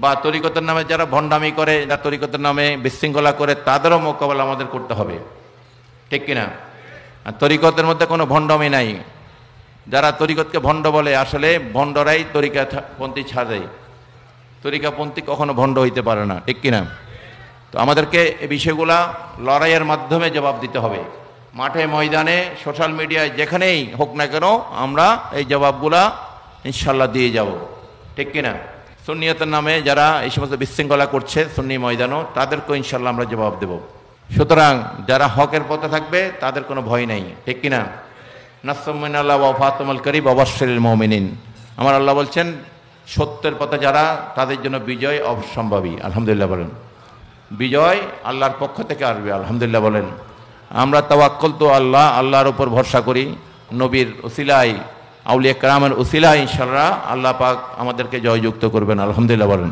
বা তরিকতের নামে যারা ভণ্ডামি করে, যারা তরিকতের নামে বিশৃঙ্খলা করে, তাদেরও মোকাবেলা আমাদের করতে হবে, ঠিক কিনা? আর তরিকতের মধ্যে কোনো ভণ্ডামি নাই। যারা তরিকতকে ভণ্ড বলে, আসলে ভণ্ডরাই তরিকাপন্থী ছাড়াই, তরিকাপন্থী কখনো ভণ্ড হইতে পারে না, ঠিক কিনা? তো আমাদেরকে এই বিষয়গুলা লড়াইয়ের মাধ্যমে জবাব দিতে হবে। মাঠে ময়দানে সোশ্যাল মিডিয়ায় যেখানেই হোক না কেন আমরা এই জবাবগুলা ইনশাল্লাহ দিয়ে যাব, ঠিক কিনা? সুন্নিয়তের নামে যারা এই সমস্ত বিশৃঙ্খলা করছে সুন্নি ময়দানও, তাদেরকেও ইনশাল্লাহ আমরা জবাব দেব। সুতরাং যারা হকের পথে থাকবে তাদের কোনো ভয় নেই, ঠিক কিনা? নাসরুম মিনাল্লাহ ওয়া ফাতুল করিব ওয়া বাশশিরিল মুমিনিন। আমার আল্লাহ বলছেন সত্যের পথে যারা, তাদের জন্য বিজয় অবশ্যম্ভাবী। আলহামদুলিল্লাহ বলেন। বিজয় আল্লাহর পক্ষ থেকে আসবে, আলহামদুলিল্লাহ বলেন। আমরা তাওয়াক্কুল তো আল্লাহ, আল্লাহর উপর ভরসা করি। নবীর উসিলায়, আউলিয়া কেরামের উসিলায় ইনশাআল্লাহ আল্লাহ পাক আমাদেরকে জয়যুক্ত করবেন, আলহামদুলিল্লাহ বলেন।